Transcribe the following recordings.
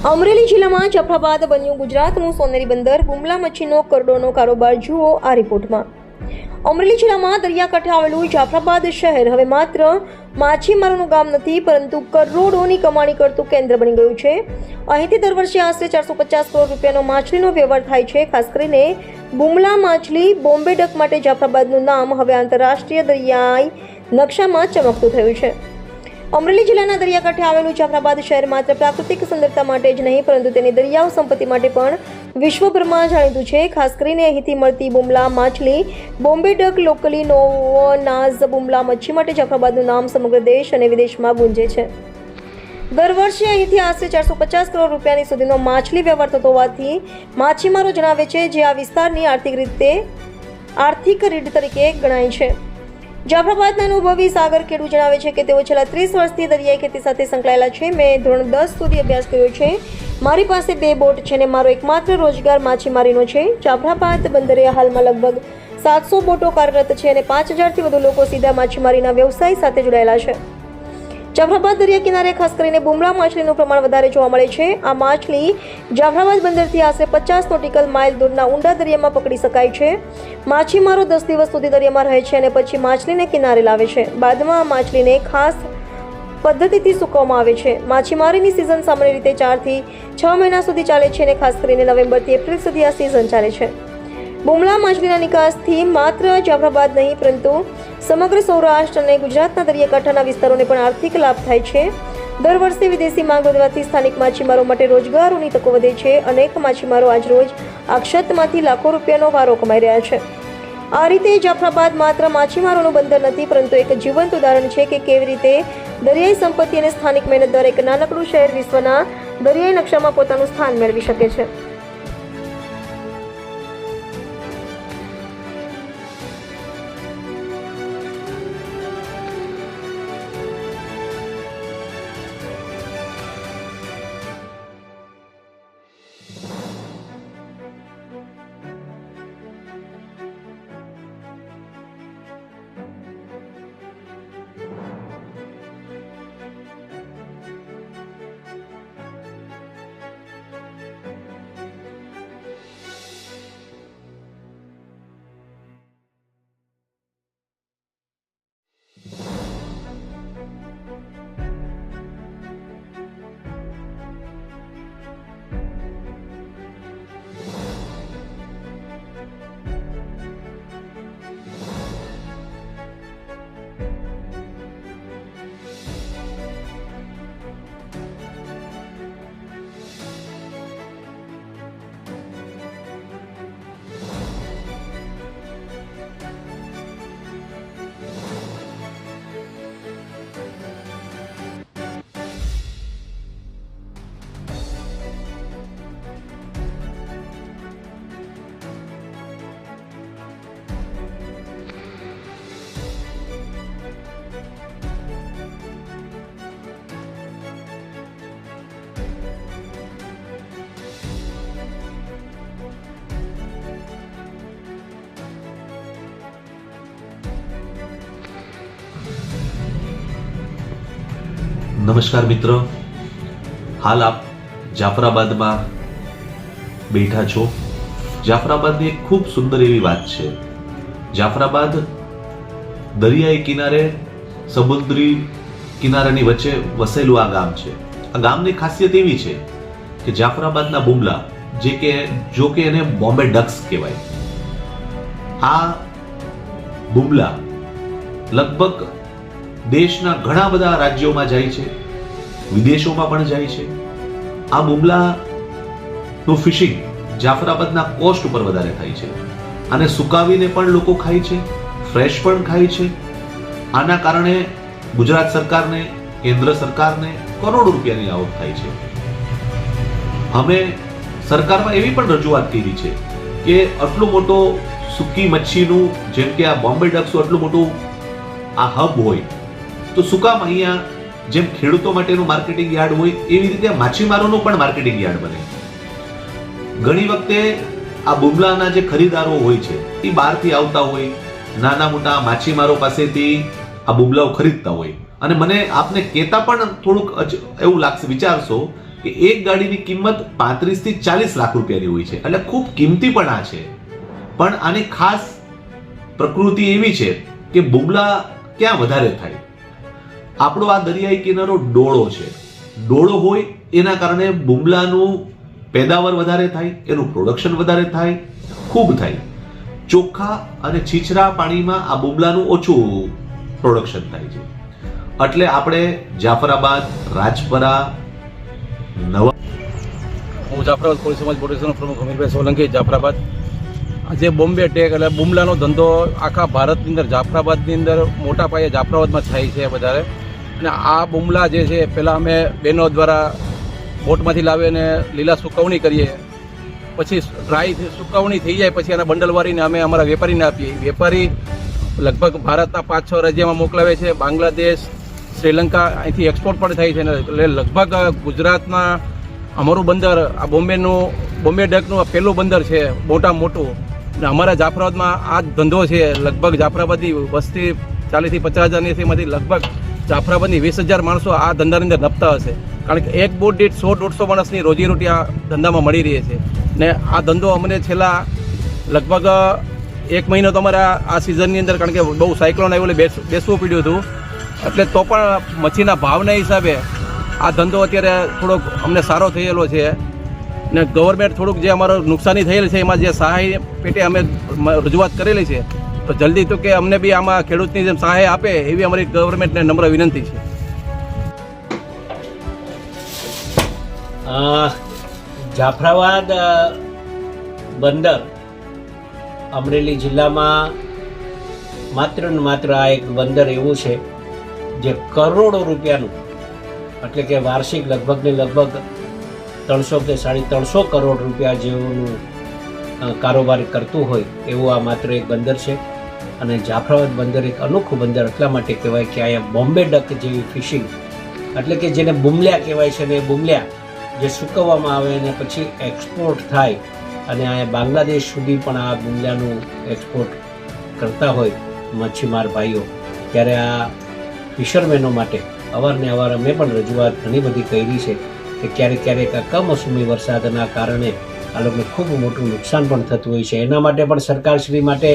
અમરેલી જિલ્લામાં જાફરાબાદ બન્યું ગુજરાતનું સોનેરી બંદર. બુમલા મચ્છીનો કરોડોનો કારોબાર જુઓ આ રિપોર્ટમાં. અમરેલી જિલ્લામાં દરિયાકાંઠે આવેલું જાફરાબાદ શહેર હવે માત્ર માછીમારોનું ગામ નથી, પરંતુ કરોડોની કમાણી કરતું કેન્દ્ર બની ગયું છે. અહીંથી દર વર્ષે આશરે 450 કરોડ રૂપિયાનો માછલીનો વ્યવહાર થાય છે. ખાસ કરીને બુમલા માછલી બોમ્બે ડક માટે જાફરાબાદનું નામ હવે આંતરરાષ્ટ્રીય દરિયાઈ નકશામાં ચમકતું થયું છે. અમરેલી જિલ્લાના દરિયાકાંઠે આવેલું જાફરાબાદ શહેર માત્ર પ્રાકૃતિક સુંદરતા માટે જ નહીં, પરંતુ તેની દરિયાઉ સંપત્તિ માટે પણ વિશ્વભરમાં જાણીતું છે. ખાસ કરીને અહીંથી મળતી બુમલા માછલી બોમ્બે ડક લોકલી નોવનાઝ બુમલા મચ્છી માટે જાફરાબાદનું નામ સમગ્ર દેશ અને વિદેશમાં ગુંજે છે. દર વર્ષે અહીંથી આશરે 450 કરોડ રૂપિયાની સુધીનો માછલી વ્યવહાર થતો હોવાથી માછીમારો જણાવે છે, જે આ વિસ્તારની આર્થિક રીઢ તરીકે ગણાય છે. જાફરાબાદના અનુભવી સાગર ખેડૂ જણાવે છે કે તેઓ છેલ્લા 30 વર્ષથી દરિયાઈ ખેતી સાથે સંકળાયેલા છે. મેં ધોરણ 10 સુધી અભ્યાસ કર્યો છે. મારી પાસે 2 બોટ છે અને મારો એકમાત્ર રોજગાર માછીમારીનો છે. જાફરાબાદ બંદરે હાલમાં લગભગ 700 બોટો કાર્યરત છે અને 5000થી વધુ લોકો સીધા માછીમારીના વ્યવસાય સાથે જોડાયેલા છે. જાફરાબાદ દરિયા કિનારે ખાસ કરીને બુમલા માછલીનું પ્રમાણ વધારે જોવા મળે છે. આ માછલી જાફરાબાદ બંદરથી આશરે 50 નોટિકલ માઇલ દૂરના ઊંડા દરિયામાં પકડી શકાય છે. માછીમારો 10 દિવસ સુધી દરિયામાં રહે છે અને પછી માછલીને કિનારે લાવે છે. બાદમાં આ માછલીને ખાસ પદ્ધતિથી સૂકવવામાં આવે છે. માછીમારીની સિઝન સામાન્ય રીતે 4 થી 6 મહિના સુધી ચાલે છે અને ખાસ કરીને નવેમ્બરથી એપ્રિલ સુધી આ સિઝન ચાલે છે. બુમલા માછલીના નિકાસથી માત્ર જાફરાબાદ નહીં, પરંતુ સમગ્ર સૌરાષ્ટ્ર અને ગુજરાતના દરિયાકાંઠાના વિસ્તારોને પણ આર્થિક લાભ થાય છે. દર વર્ષે વિદેશી માંગ વધવાથી સ્થાનિક માછીમારો માટે રોજગારોની તકો વધે છે. અનેક માછીમારો આજરોજ આ ક્ષેત્રમાંથી લાખો રૂપિયાનો વારો કમાઈ રહ્યા છે. આ રીતે જાફરાબાદ માત્ર માછીમારોનું બંદર નથી, પરંતુ એક જીવંત ઉદાહરણ છે કે કેવી રીતે દરિયાઈ સંપત્તિ અને સ્થાનિક મહેનત દ્વારા એક નાનકડું શહેર વિશ્વના દરિયાઈ નકશામાં પોતાનું સ્થાન મેળવી શકે છે. નમસ્કાર મિત્રો, હાલ આપ જાફરાબાદમાં બેઠા છો. જાફરાબાદની એક ખૂબ સુંદર એવી વાત છે. જાફરાબાદ દરિયાઈ કિનારે, સમુદ્રી કિનારાની વચ્ચે વસેલું આ ગામ છે. આ ગામની ખાસિયત એવી છે કે જાફરાબાદના બુમલા, જો કે એને બોમ્બે ડક્સ કહેવાય, આ બુમલા લગભગ દેશના ઘણા બધા રાજ્યોમાં જાય છે, વિદેશોમાં પણ જાય છે. આ બુમલાનું ફિશિંગ જાફરાબાદના કોસ્ટ ઉપર વધારે થાય છે. આને સુકાવીને પણ લોકો ખાય છે, ફ્રેશ પણ ખાય છે. આના કારણે ગુજરાત સરકારને, કેન્દ્ર સરકારને કરોડો રૂપિયાની આવક થાય છે. અમે સરકારમાં એવી પણ રજૂઆત કરી છે કે આટલું મોટો સૂકી મચ્છીનું, જેમ કે આ બોમ્બે ડક્સનું આટલું મોટું આ હબ હોય, તો શું કામ અહીંયા જેમ ખેડૂતો માટેનું માર્કેટિંગ યાર્ડ હોય એવી રીતે માછીમારોનું પણ માર્કેટિંગ યાર્ડ બને. ઘણી વખતે આ બુમલાના જે ખરીદારો હોય છે એ બહારથી આવતા હોય, નાના મોટા માછીમારો પાસેથી આ બુમલાઓ ખરીદતા હોય, અને મને આપને કહેતા પણ થોડુંક એવું લાગશે, વિચારશો કે એક ગાડીની કિંમત 35 થી 40 લાખ રૂપિયાની હોય છે, એટલે ખૂબ કિંમતી પણ આ છે. પણ આની ખાસ પ્રકૃતિ એવી છે કે બુમલા ક્યાં વધારે થાય? આપણો આ દરિયાઈ કિનારો ડોળો છે. ડોળો હોય એના કારણે બુમલાનું પેદાવાર વધારે થાય, એનું પ્રોડક્શન વધારે થાય, ખૂબ થાય. ચોખ્ખા અને છીછરા પાણીમાં આ બુમલાનું ઓછું પ્રોડક્શન થાય છે. એટલે આપણે જાફરાબાદ, રાજપરા, નવા હું જાફરાબાદ કોળી સમાજ બોર્ડેશનનો પ્રમુખ અમીરભાઈ સોલંકી, જાફરાબાદ. આજે બોમ્બે ટેક એટલે બુમલાનો ધંધો આખા ભારતની અંદર, જાફરાબાદની અંદર મોટા પાયે જાફરાબાદમાં થાય છે વધારે. અને આ બુમલા જે છે પહેલાં અમે બહેનો દ્વારા બોટમાંથી લાવીને લીલા સુકવણી કરીએ, પછી ડ્રાય સુકવણી થઈ જાય પછી એના બંડલ વાળીને અમે અમારા વેપારીને આપીએ. વેપારી લગભગ ભારતના 5-6 રાજ્યમાં મોકલાવે છે, બાંગ્લાદેશ, શ્રીલંકા, અહીંથી એક્સપોર્ટ પણ થાય છે. એટલે લગભગ ગુજરાતના અમારું બંદર આ બોમ્બે ડકનું આ પહેલું બંદર છે મોટું. અને અમારા જાફરાબાદમાં આ જ ધંધો છે. લગભગ જાફરાબાદની વસ્તી 40 થી 50 હજારની છે, એમાંથી લગભગ જાફરાબાદની 20,000 માણસો આ ધંધાની અંદર નપતા હશે. કારણ કે એક બોટ દીઠ 100-150 માણસની રોજીરોટી આ ધંધામાં મળી રહી છે. ને આ ધંધો અમને છેલ્લા લગભગ 1 મહિનો તો અમારા આ સિઝનની અંદર, કારણ કે બહુ સાયક્લોન આવ્યું એટલે બેસવું પડ્યું હતું, એટલે તો પણ મચ્છીના ભાવના હિસાબે આ ધંધો અત્યારે થોડોક અમને સારો થયેલો છે. ને ગવર્મેન્ટ થોડુંક જે અમારો નુકસાની થયેલ છે એમાં જે સહાય પેટે અમે રજૂઆત કરેલી છે, તો જલ્દી તો કે અમને બી આમાં ખેડૂતની જેમ સહાય આપે એવી અમારી ગવર્મેન્ટને નમ્ર વિનંતી છે. જાફરાબાદ બંદર અમરેલી જિલ્લામાં માત્ર ને માત્ર આ એક બંદર એવું છે જે કરોડો રૂપિયાનું, એટલે કે વાર્ષિક લગભગ 300 કે 350 કરોડ રૂપિયા જેવું કારોબાર કરતું હોય એવું આ માત્ર એક બંદર છે. અને જાફરાબાદ બંદર એક અનોખું બંદર એટલા માટે કહેવાય કે અહીંયા બોમ્બે ડક જેવી ફિશિંગ, એટલે કે જેને બુમલ્યા કહેવાય છે, ને બુમલ્યા જે સૂકવવામાં આવે અને પછી એક્સપોર્ટ થાય, અને અહીંયા બાંગ્લાદેશ સુધી પણ આ બુમલ્યાનું એક્સપોર્ટ કરતા હોય મચ્છીમાર ભાઈઓ. ત્યારે આ ફિશરમેનો માટે અવારનવાર અમે પણ રજૂઆત ઘણી બધી કરી છે કે ક્યારેક આ કમોસમી વરસાદના કારણે આ લોકોને ખૂબ મોટું નુકસાન પણ થતું હોય છે. એના માટે પણ સરકારશ્રી માટે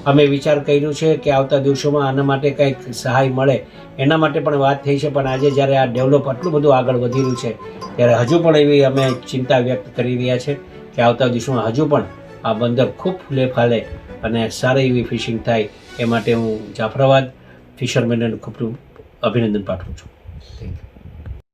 અમે વિચાર કર્યું છે કે આવતા દિવસોમાં આના માટે કંઈક સહાય મળે, એના માટે પણ વાત થઈ છે. પણ આજે જ્યારે આ ડેવલપ આટલું બધું આગળ વધી રહ્યું છે ત્યારે હજુ પણ એવી અમે ચિંતા વ્યક્ત કરી રહ્યા છે કે આવતા દિવસોમાં હજુ પણ આ બંદર ખૂબ ફૂલે ફાલે અને સારી એવી ફિશિંગ થાય. એ માટે હું જાફરાબાદ ફિશરમેનને ખૂબ અભિનંદન પાઠવું છું. Thank you.